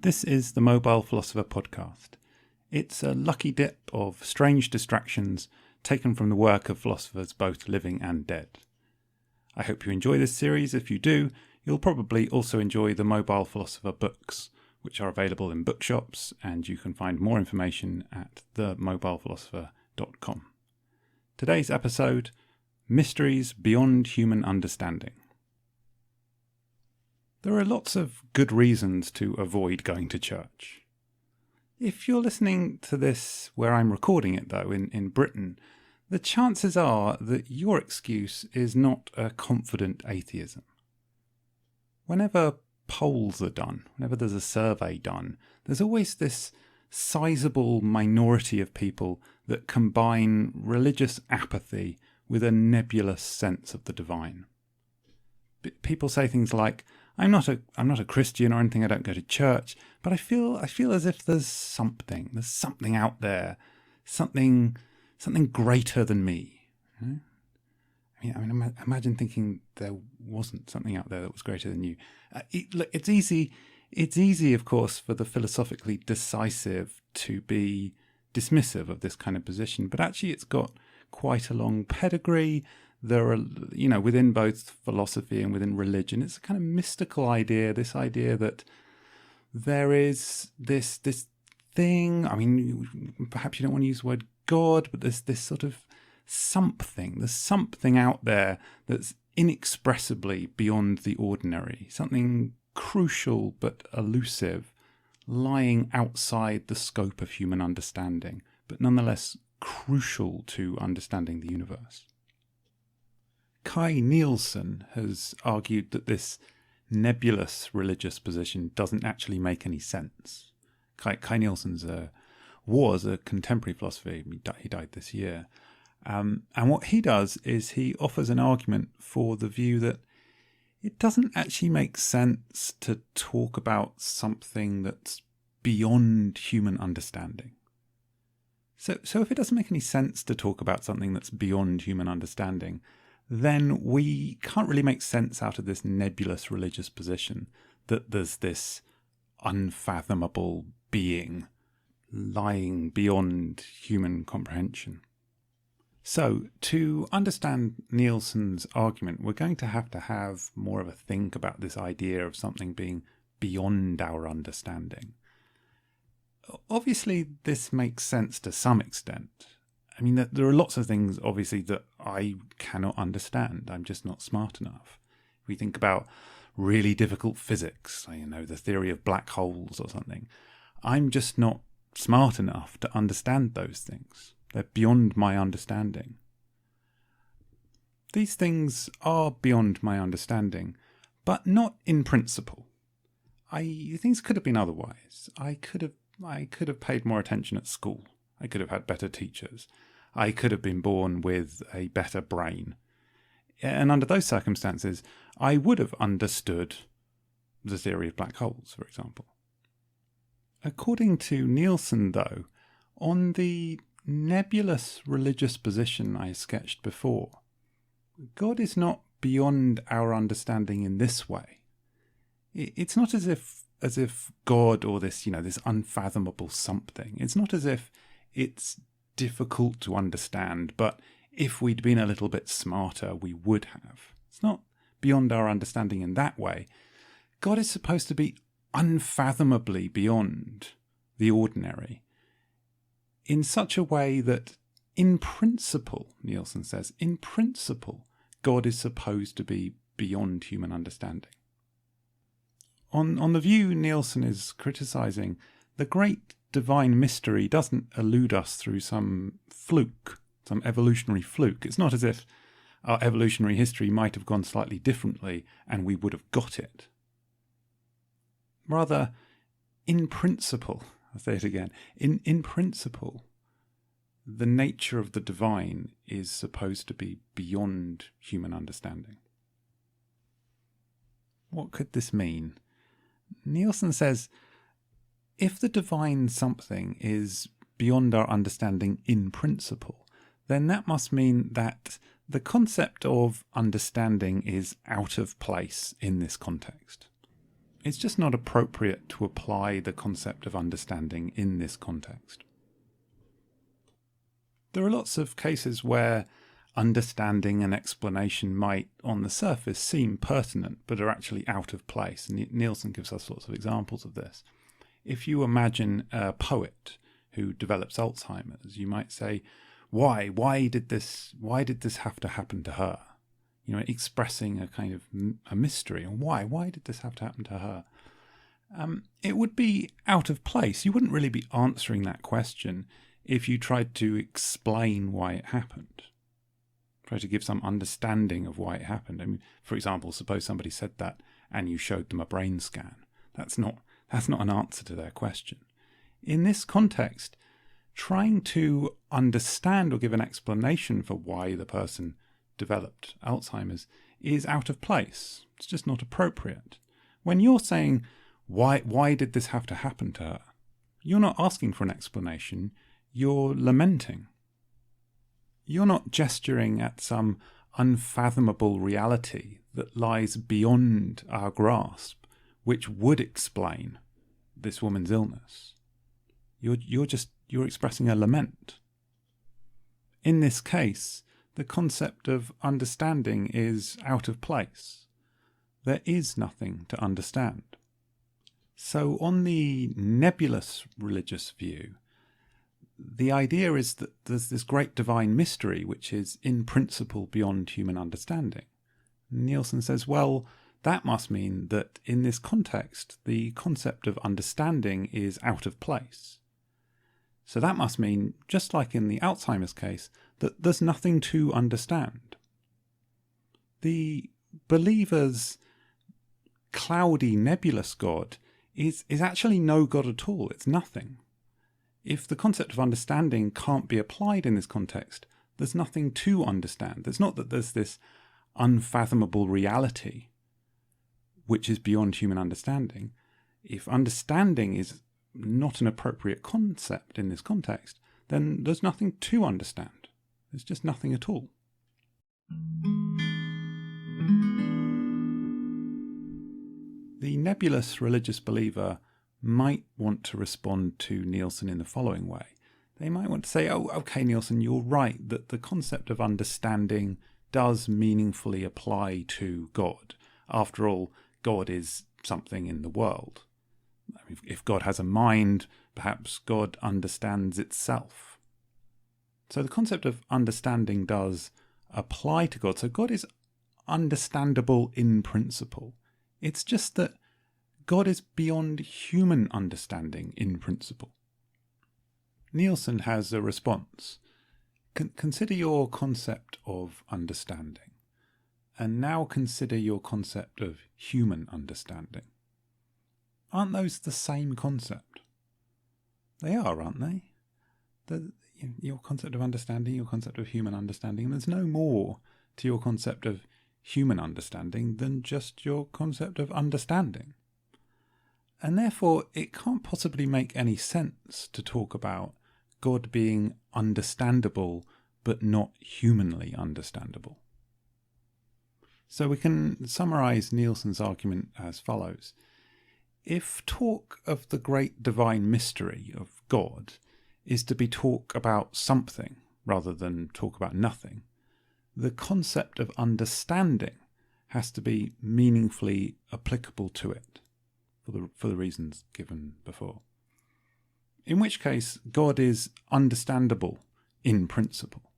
This is the Mobile Philosopher Podcast. It's a lucky dip of strange distractions taken from the work of philosophers both living and dead. I hope you enjoy this series. If you do, you'll probably also enjoy the Mobile Philosopher books, which are available in bookshops, and you can find more information at themobilephilosopher.com. Today's episode, Mysteries Beyond Human Understanding. There are lots of good reasons to avoid going to church. If you're listening to this where I'm recording it, though, in Britain, the chances are that your excuse is not a confident atheism. Whenever polls are done, whenever there's a survey done, there's always this sizable minority of people that combine religious apathy with a nebulous sense of the divine. People say things like, I'm not a Christian or anything, I don't go to church, but I feel as if there's something out there, something greater than me. You know? I mean, imagine thinking there wasn't something out there that was greater than you. It's easy, of course, for the philosophically decisive to be dismissive of this kind of position, but actually it's got quite a long pedigree. There are, within both philosophy and within religion, it's a kind of mystical idea, this idea that there is this thing, I mean, perhaps you don't want to use the word God, but there's this sort of there's something out there that's inexpressibly beyond the ordinary, something crucial but elusive, lying outside the scope of human understanding, but nonetheless crucial to understanding the universe. Kai Nielsen has argued that this nebulous religious position doesn't actually make any sense. Kai Nielsen was a contemporary philosopher. He died this year. And what he does is he offers an argument for the view that it doesn't actually make sense to talk about something that's beyond human understanding. So if it doesn't make any sense to talk about something that's beyond human understanding, then we can't really make sense out of this nebulous religious position that there's this unfathomable being lying beyond human comprehension. So, to understand Nielsen's argument, we're going to have more of a think about this idea of something being beyond our understanding. Obviously, this makes sense to some extent. I mean, there are lots of things, obviously, that I cannot understand. I'm just not smart enough. If we think about really difficult physics, the theory of black holes or something, I'm just not smart enough to understand those things. They're beyond my understanding. These things are beyond my understanding, but not in principle. Things could have been otherwise. I could have paid more attention at school. I could have had better teachers. I could have been born with a better brain. And under those circumstances, I would have understood the theory of black holes, for example. According to Nielsen, though, on the nebulous religious position I sketched before, God is not beyond our understanding in this way. It's not as if God or this unfathomable something. It's not as if it's difficult to understand, but if we'd been a little bit smarter, we would have. It's not beyond our understanding in that way. God is supposed to be unfathomably beyond the ordinary in such a way that, in principle, Nielsen says, in principle, God is supposed to be beyond human understanding. On the view Nielsen is criticising, the great divine mystery doesn't elude us through some fluke, some evolutionary fluke. It's not as if our evolutionary history might have gone slightly differently and we would have got it. Rather, in principle, I'll say it again, in principle, the nature of the divine is supposed to be beyond human understanding. What could this mean? Nielsen says, if the divine something is beyond our understanding in principle, then that must mean that the concept of understanding is out of place in this context. it's just not appropriate to apply the concept of understanding in this context. There are lots of cases where understanding and explanation might, on the surface, seem pertinent, but are actually out of place. And Nielsen gives us lots of examples of this. If you imagine a poet who develops Alzheimer's, you might say, why did this have to happen to her? Expressing a kind of a mystery. And why did this have to happen to her? It would be out of place. You wouldn't really be answering that question if you tried to explain why it happened. Try to give some understanding of why it happened. I mean, for example, suppose somebody said that and you showed them a brain scan. That's not an answer to their question. In this context, trying to understand or give an explanation for why the person developed Alzheimer's is out of place. It's just not appropriate. When you're saying, why did this have to happen to her? You're not asking for an explanation. You're lamenting. You're not gesturing at some unfathomable reality that lies beyond our grasp, which would explain this woman's illness. You're expressing a lament. In this case, the concept of understanding is out of place. There is nothing to understand. So on the nebulous religious view, the idea is that there's this great divine mystery which is in principle beyond human understanding. Nielsen says, well, that must mean that in this context, the concept of understanding is out of place. So that must mean, just like in the Alzheimer's case, that there's nothing to understand. The believer's cloudy, nebulous God is actually no God at all. It's nothing. If the concept of understanding can't be applied in this context, there's nothing to understand. It's not that there's this unfathomable reality which is beyond human understanding. If understanding is not an appropriate concept in this context, then there's nothing to understand. There's just nothing at all. The nebulous religious believer might want to respond to Nielsen in the following way. They might want to say, oh, okay, Nielsen, you're right that the concept of understanding does meaningfully apply to God. After all, God is something in the world. If God has a mind, perhaps God understands itself. So the concept of understanding does apply to God. So God is understandable in principle. It's just that God is beyond human understanding in principle. Nielsen has a response. Consider your concept of understanding, and now consider your concept of human understanding. Aren't those the same concept? They are, aren't they? Your concept of understanding, your concept of human understanding, and there's no more to your concept of human understanding than just your concept of understanding. And therefore, it can't possibly make any sense to talk about God being understandable but not humanly understandable. So we can summarise Nielsen's argument as follows. If talk of the great divine mystery of God is to be talk about something rather than talk about nothing, the concept of understanding has to be meaningfully applicable to it for the reasons given before. In which case, God is understandable in principle.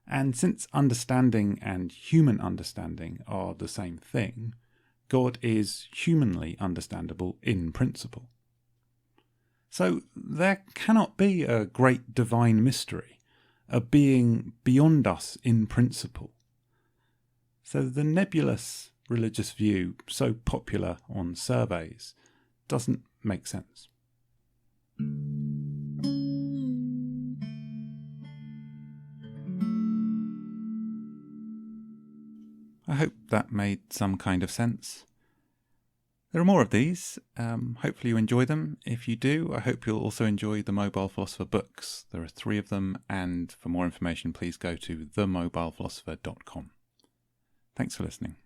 And since understanding and human understanding are the same thing, God is humanly understandable in principle. So there cannot be a great divine mystery, a being beyond us in principle. So the nebulous religious view, so popular on surveys, doesn't make sense. I hope that made some kind of sense. There are more of these. Hopefully you enjoy them. If you do, I hope you'll also enjoy the Mobile Philosopher books. There are 3 of them, and for more information, please go to themobilephilosopher.com. Thanks for listening.